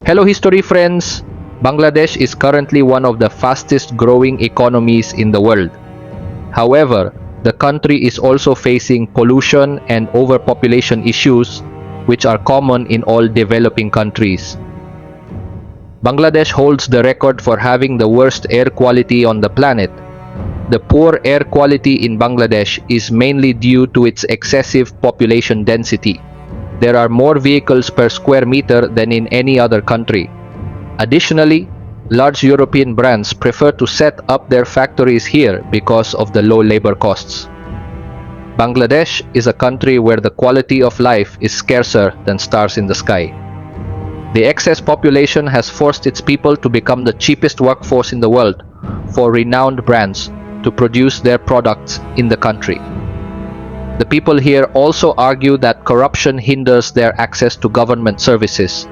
Hello history friends! Bangladesh is currently one of the fastest growing economies in the world. However, the country is also facing pollution and overpopulation issues which are common in all developing countries. Bangladesh holds the record for having the worst air quality on the planet. The poor air quality in Bangladesh is mainly due to its excessive population density. There are more vehicles per square meter than in any other country. Additionally, large European brands prefer to set up their factories here because of the low labor costs. Bangladesh is a country where the quality of life is scarcer than stars in the sky. The excess population has forced its people to become the cheapest workforce in the world for renowned brands to produce their products in the country. The people here also argue that corruption hinders their access to government services,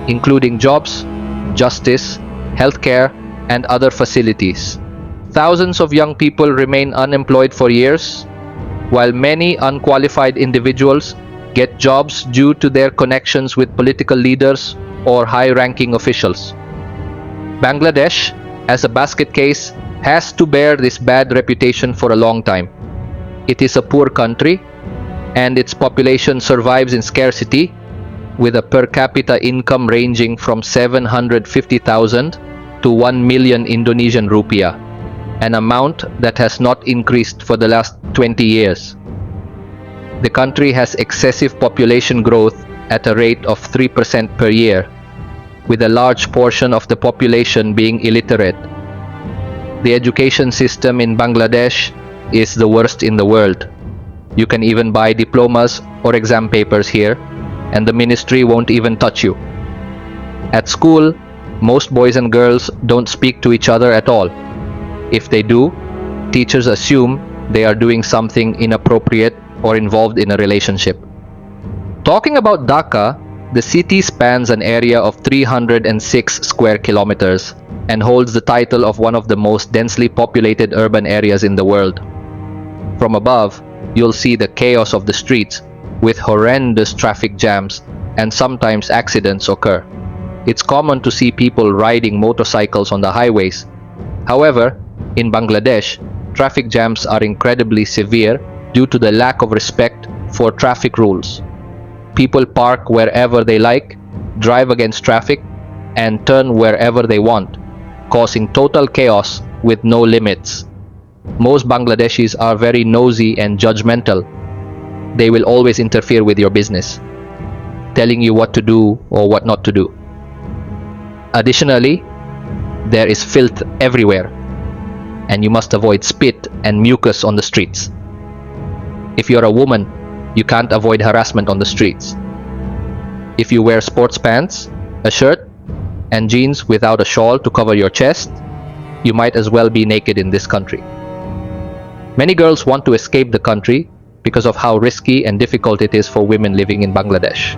including jobs, justice, healthcare, and other facilities. Thousands of young people remain unemployed for years, while many unqualified individuals get jobs due to their connections with political leaders or high-ranking officials. Bangladesh, as a basket case, has to bear this bad reputation for a long time. It is a poor country, and its population survives in scarcity, with a per capita income ranging from 750,000 to 1 million Indonesian rupiah, an amount that has not increased for the last 20 years. The country has excessive population growth at a rate of 3% per year, with a large portion of the population being illiterate. The education system in Bangladesh is the worst in the world. You can even buy diplomas or exam papers here, and the ministry won't even touch you. At school, most boys and girls don't speak to each other at all. If they do, teachers assume they are doing something inappropriate or involved in a relationship. Talking about Dhaka, the city spans an area of 306 square kilometers and holds the title of one of the most densely populated urban areas in the world. From above, you'll see the chaos of the streets, with horrendous traffic jams, and sometimes accidents occur. It's common to see people riding motorcycles on the highways. However, in Bangladesh, traffic jams are incredibly severe due to the lack of respect for traffic rules. People park wherever they like, drive against traffic, and turn wherever they want, causing total chaos with no limits. Most Bangladeshis are very nosy and judgmental. They will always interfere with your business, telling you what to do or what not to do. Additionally, there is filth everywhere, and you must avoid spit and mucus on the streets. If you're a woman, you can't avoid harassment on the streets. If you wear sports pants, a shirt, and jeans without a shawl to cover your chest, you might as well be naked in this country. Many girls want to escape the country because of how risky and difficult it is for women living in Bangladesh.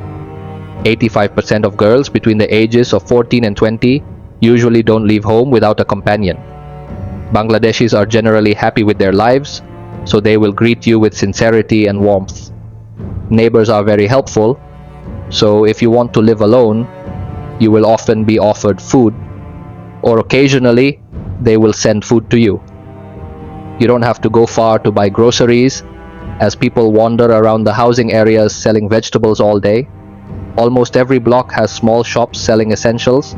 85% of girls between the ages of 14 and 20 usually don't leave home without a companion. Bangladeshis are generally happy with their lives, so they will greet you with sincerity and warmth. Neighbors are very helpful, so if you want to live alone, you will often be offered food, or occasionally they will send food to you. You don't have to go far to buy groceries, as people wander around the housing areas selling vegetables all day. Almost every block has small shops selling essentials,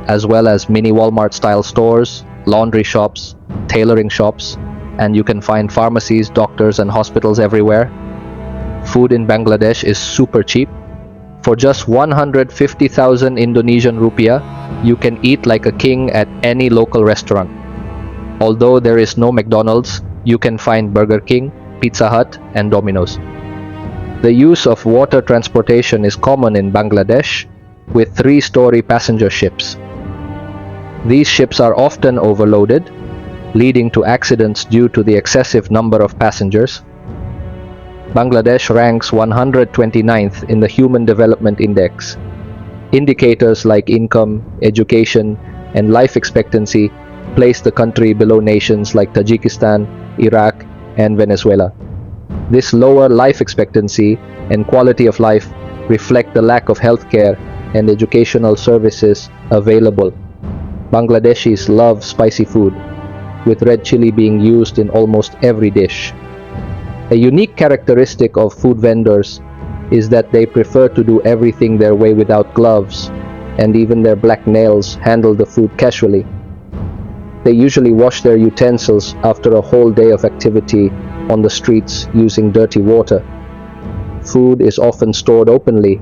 as well as mini Walmart-style stores, laundry shops, tailoring shops, and you can find pharmacies, doctors, and hospitals everywhere. Food in Bangladesh is super cheap. For just 150,000 Indonesian rupiah, you can eat like a king at any local restaurant. Although there is no McDonald's, you can find Burger King, Pizza Hut, and Domino's. The use of water transportation is common in Bangladesh, with 3-story passenger ships. These ships are often overloaded, leading to accidents due to the excessive number of passengers. Bangladesh ranks 129th in the Human Development Index. Indicators like income, education, and life expectancy place the country below nations like Tajikistan, Iraq, and Venezuela. This lower life expectancy and quality of life reflect the lack of healthcare and educational services available. Bangladeshis love spicy food, with red chili being used in almost every dish. A unique characteristic of food vendors is that they prefer to do everything their way without gloves, and even their black nails handle the food casually. They usually wash their utensils after a whole day of activity on the streets using dirty water. Food is often stored openly,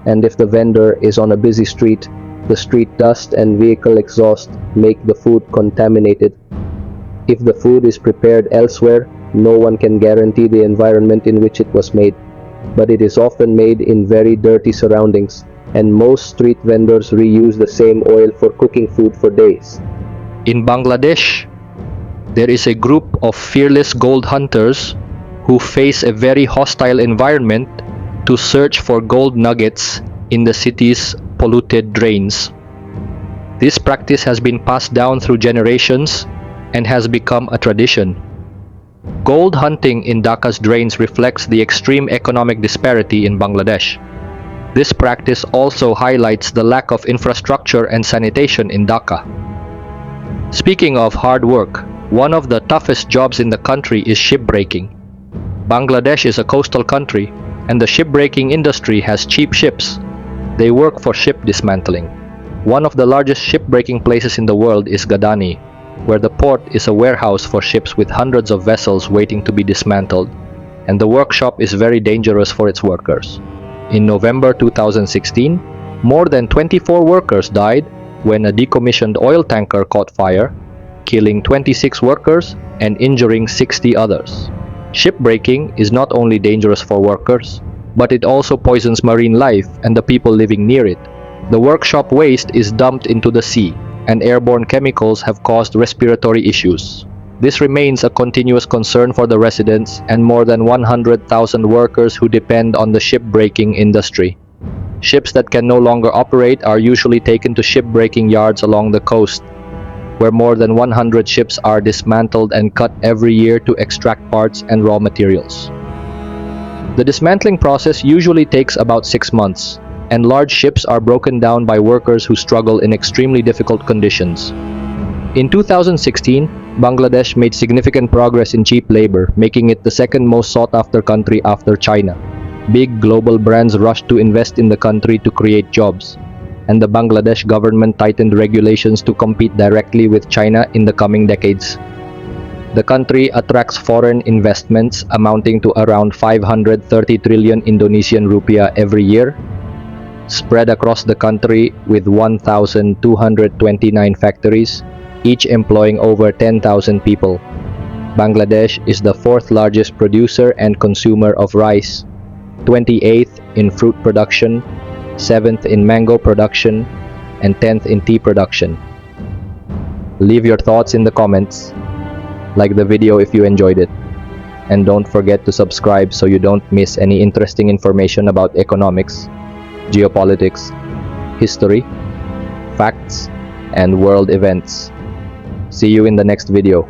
and if the vendor is on a busy street, the street dust and vehicle exhaust make the food contaminated. If the food is prepared elsewhere, no one can guarantee the environment in which it was made, but it is often made in very dirty surroundings, and most street vendors reuse the same oil for cooking food for days. In Bangladesh, there is a group of fearless gold hunters who face a very hostile environment to search for gold nuggets in the city's polluted drains. This practice has been passed down through generations and has become a tradition. Gold hunting in Dhaka's drains reflects the extreme economic disparity in Bangladesh. This practice also highlights the lack of infrastructure and sanitation in Dhaka. Speaking of hard work, one of the toughest jobs in the country is shipbreaking. Bangladesh is a coastal country, and the shipbreaking industry has cheap ships. They work for ship dismantling. One of the largest shipbreaking places in the world is Gadani, where the port is a warehouse for ships with hundreds of vessels waiting to be dismantled, and the workshop is very dangerous for its workers. In November 2016, more than 24 workers died when a decommissioned oil tanker caught fire, killing 26 workers and injuring 60 others. Shipbreaking is not only dangerous for workers, but it also poisons marine life and the people living near it. The workshop waste is dumped into the sea, and airborne chemicals have caused respiratory issues. This remains a continuous concern for the residents and more than 100,000 workers who depend on the shipbreaking industry. Ships that can no longer operate are usually taken to shipbreaking yards along the coast, where more than 100 ships are dismantled and cut every year to extract parts and raw materials. The dismantling process usually takes about 6 months, and large ships are broken down by workers who struggle in extremely difficult conditions. In 2016, Bangladesh made significant progress in cheap labor, making it the second most sought-after country after China. Big global brands rushed to invest in the country to create jobs, and the Bangladesh government tightened regulations to compete directly with China in the coming decades. The country attracts foreign investments amounting to around 530 trillion Indonesian rupiah every year, spread across the country with 1,229 factories, each employing over 10,000 people. Bangladesh is the fourth largest producer and consumer of rice, 28th in fruit production, 7th in mango production, and 10th in tea production. Leave your thoughts in the comments, like the video if you enjoyed it, and don't forget to subscribe so you don't miss any interesting information about economics, geopolitics, history, facts, and world events. See you in the next video.